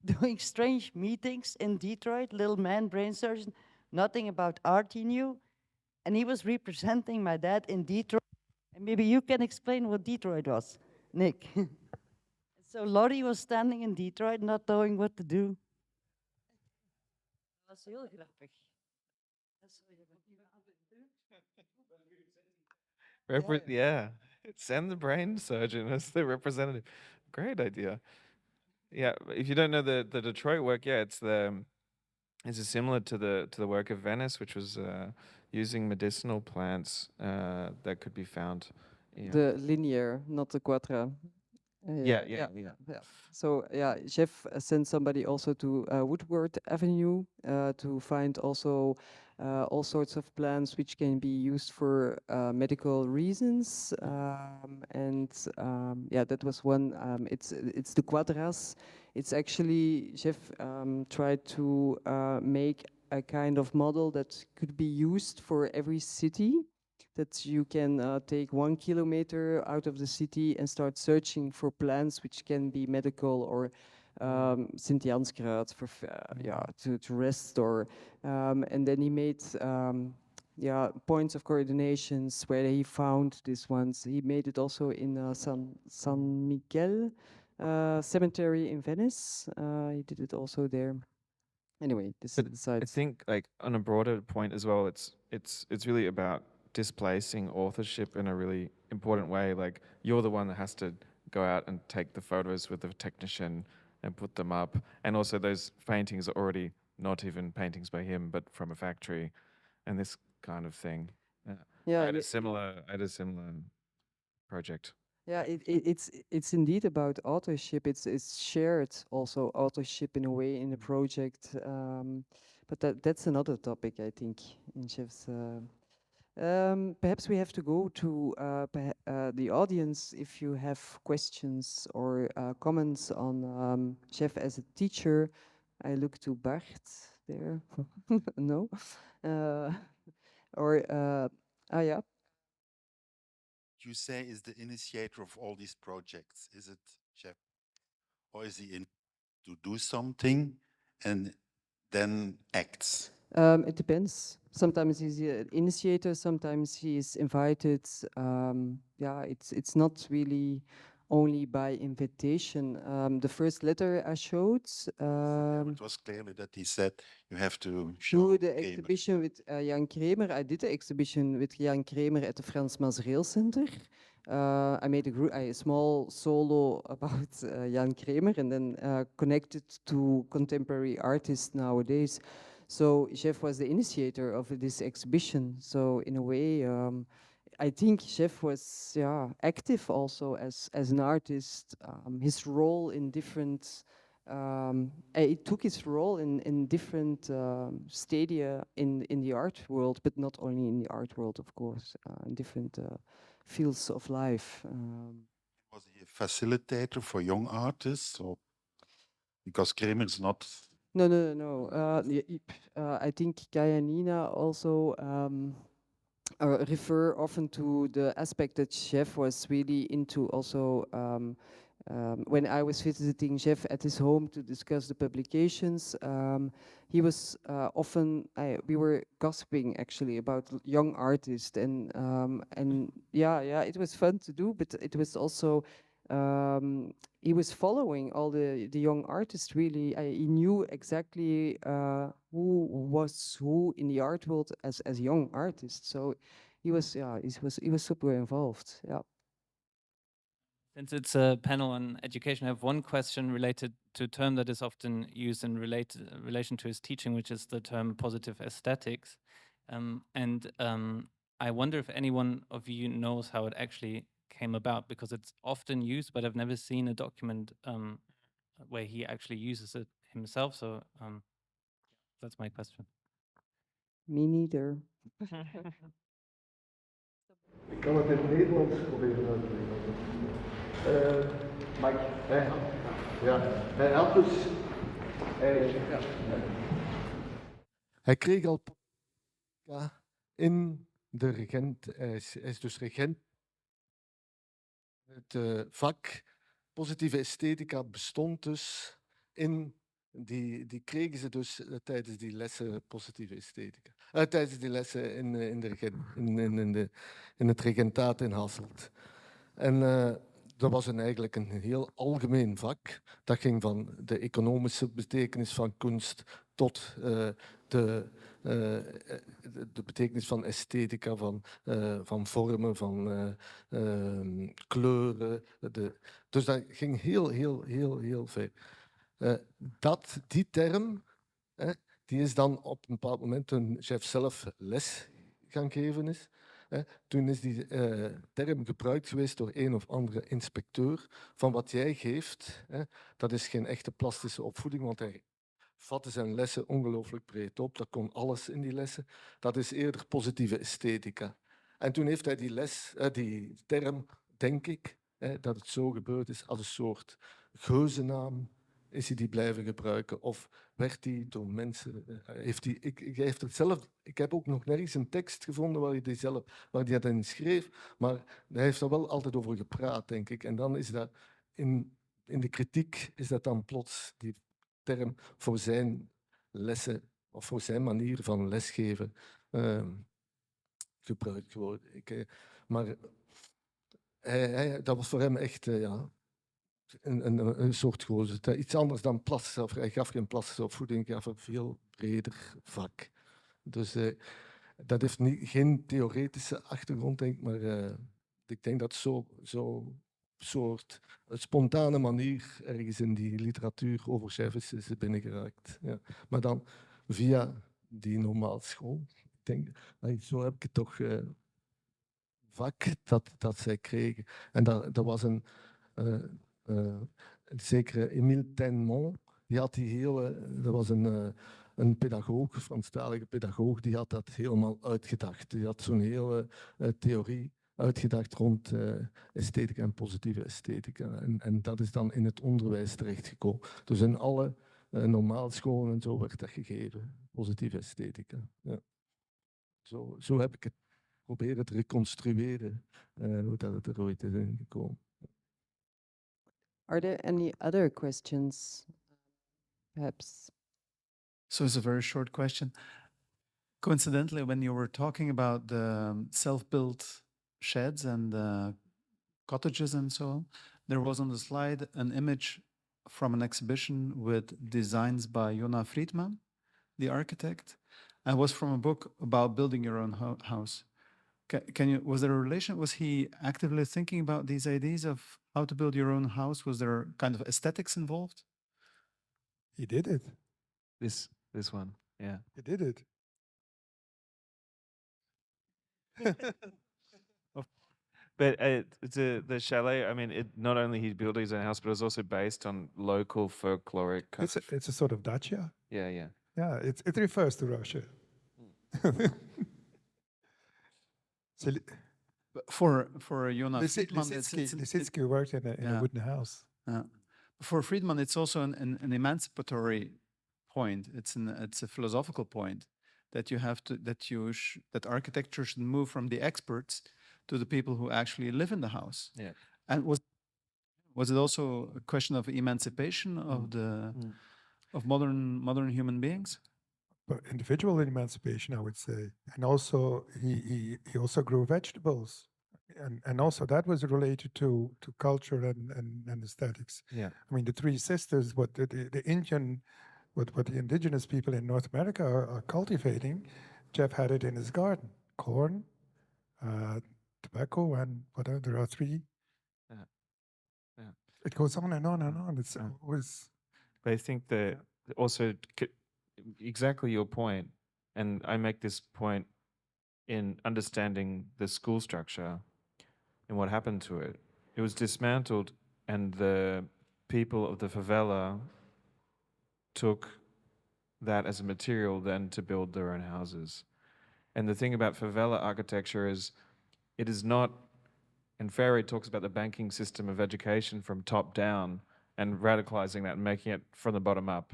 Speaker 5: doing strange meetings in Detroit, little man, brain surgeon, nothing about art he knew. And he was representing my dad in Detroit. And maybe you can explain what Detroit was, Nick. So Laurie was standing in Detroit, not knowing what to do. Dat was heel grappig.
Speaker 2: Yeah, send the brain surgeon as the representative. Great idea. Yeah, if you don't know the Detroit work, yeah, it's similar to the work of Venice, which was using medicinal plants that could be found.
Speaker 1: The linear, not the quadra.
Speaker 2: Yeah.
Speaker 1: So yeah, Jeff sent somebody also to Woodward Avenue to find also all sorts of plants which can be used for medical reasons, and yeah, that was one. It's the quadras. It's actually Jeff tried to make a kind of model that could be used for every city. That you can take 1 kilometer out of the city and start searching for plants which can be medical or Sint-Janskruid for to rest, or and then he made points of coordinations where he found these ones. He made it also in San Miguel cemetery in Venice. He did it also there. Anyway, this is the side.
Speaker 2: I think, like, on a broader point as well, it's really about displacing authorship in a really important way. Like, you're the one that has to go out and take the photos with the technician and put them up. And also those paintings are already not even paintings by him, but from a factory, and this kind of thing.
Speaker 1: Yeah,
Speaker 2: I had a similar project.
Speaker 1: yeah, it's indeed about authorship. It's shared also authorship in a way in the project. But that's another topic, I think, in Jef's. Perhaps we have to go to the audience if you have questions or comments on Jef as a teacher. I look to Bart there. No? Or, yeah.
Speaker 6: You say is the initiator of all these projects. Is it Jef? Or is he in to do something and then acts?
Speaker 1: It depends. Sometimes he's an initiator, sometimes he is invited. Yeah, it's not really only by invitation. The first letter I showed.
Speaker 6: It was clearly that he said you have to show
Speaker 1: Do the
Speaker 6: Kramer.
Speaker 1: exhibition with Jan Kramer. I did the exhibition with Jan Kramer at the Frans Masreel Center. I made a small solo about Jan Kramer and then connected to contemporary artists nowadays. So Jef was the initiator of this exhibition. So in a way, I think Jef was active also as an artist. His role in different, he took his role in different stadia in the art world, but not only in the art world, of course, in different fields of life.
Speaker 6: Was he a facilitator for young artists? Or because Kramer's not...
Speaker 1: No. I think Guy and Nina also refer often to the aspect that Jef was really into also when I was visiting Jef at his home to discuss the publications, he was often, we were gossiping actually about young artists and yeah, it was fun to do, but it was also, he was following all the young artists really. He knew exactly who was who in the art world as young artists. So he was super involved. Yeah.
Speaker 7: Since it's a panel on education, I have one question related to a term that is often used in relation to his teaching, which is the term positive aesthetics. I wonder if anyone of you knows how it actually came about, because it's often used, but I've never seen a document where he actually uses it himself. So that's my question.
Speaker 1: Me neither.
Speaker 8: Ik kan het in het Nederlands proberen uit te leggen. Hij had dus... Hij kreeg al in de regent, hij is dus regent. Het vak positieve esthetica bestond dus in... Die kregen ze dus tijdens die lessen positieve esthetica. Tijdens die lessen in het regentaat in Hasselt. En dat was eigenlijk een heel algemeen vak. Dat ging van de economische betekenis van kunst tot de betekenis van esthetica, van vormen, van kleuren. Dus dat ging heel ver. Die term, die is dan op een bepaald moment, toen Jef zelf les gaan geven is, toen is die term gebruikt geweest door een of andere inspecteur van wat jij geeft, dat is geen echte plastische opvoeding, want hij vatte zijn lessen ongelooflijk breed op, dat kon alles in die lessen, dat is eerder positieve esthetica. En toen heeft hij die term, denk ik, dat het zo gebeurd is, als een soort geuzennaam, is hij die blijven gebruiken? Of werd hij door mensen... Ik heb ook nog nergens een tekst gevonden waar hij dat in schreef, maar hij heeft daar wel altijd over gepraat, denk ik. En dan is dat in de kritiek is dat dan plots die term voor zijn lessen of voor zijn manier van lesgeven gebruikt geworden. Maar dat was voor hem echt... Een soort gozer. Iets anders dan plastische opvoeding. Hij gaf geen plastische opvoeding, hij gaf een veel breder vak. Dus dat heeft geen theoretische achtergrond, denk ik, maar ik denk dat zo soort spontane manier ergens in die literatuur over Jef is binnengeraakt. Ja. Maar dan via die normaal school. Ik denk, zo heb ik het toch vak dat zij kregen. En dat was een zekere Émile Tenmont, die had die hele, dat was een pedagoog, een Franstalige pedagoog, die had dat helemaal uitgedacht. Die had zo'n hele theorie uitgedacht rond esthetica en positieve esthetica. En dat is dan in het onderwijs terechtgekomen. Dus in alle normaalscholen en zo werd dat gegeven, positieve esthetica. Ja. Zo heb ik het proberen te reconstrueren, hoe dat het er ooit is ingekomen.
Speaker 1: Are there any other questions, perhaps?
Speaker 9: So it's a very short question. Coincidentally, when you were talking about the self-built sheds and cottages and so on, there was on the slide an image from an exhibition with designs by Jona Friedman, the architect, and was from a book about building your own house. Was there a relation? Was he actively thinking about these ideas of how to build your own house? Was there kind of aesthetics involved?
Speaker 3: He did it.
Speaker 2: This one, yeah.
Speaker 3: He did it.
Speaker 2: But the chalet, I mean, not only he built his own house, but it was also based on local folkloric.
Speaker 3: It's a sort of dacha.
Speaker 2: Yeah.
Speaker 3: Yeah, it refers to Russia. So,
Speaker 9: for Jona Friedman,
Speaker 3: Lisitsky worked in a wooden house.
Speaker 9: For Friedman, it's also an emancipatory point. It's a philosophical point that you have to that architecture should move from the experts to the people who actually live in the house.
Speaker 2: Yeah.
Speaker 9: And was it also a question of emancipation of the of modern human beings?
Speaker 3: But individual emancipation, I would say, and also he also grew vegetables, and also that was related to culture and aesthetics.
Speaker 2: Yeah,
Speaker 3: I mean the three sisters, what the Indian, what the indigenous people in North America are cultivating, Jef had it in his garden: corn, tobacco, and whatever. There are three.
Speaker 2: Yeah.
Speaker 3: It goes on and on and on. It's always.
Speaker 2: But I think that also exactly your point, and I make this point in understanding the school structure and what happened to it. It was dismantled, and the people of the favela took that as a material then to build their own houses. And the thing about favela architecture is it is not, and Ferry talks about the banking system of education from top down and radicalizing that and making it from the bottom up.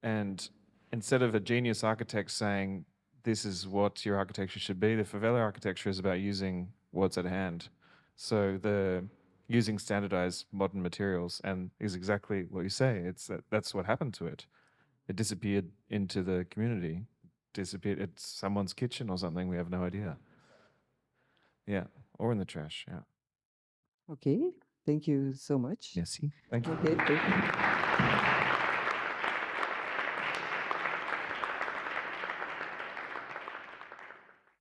Speaker 2: And instead of a genius architect saying, this is what your architecture should be, the favela architecture is about using what's at hand. So using standardized modern materials, and is exactly what you say. That's what happened to it. It disappeared into the community. Disappeared. It's someone's kitchen or something. We have no idea. Yeah, or in the trash. Yeah.
Speaker 1: Okay, thank you so much.
Speaker 2: Yes. Thank you.
Speaker 1: Okay, thank you.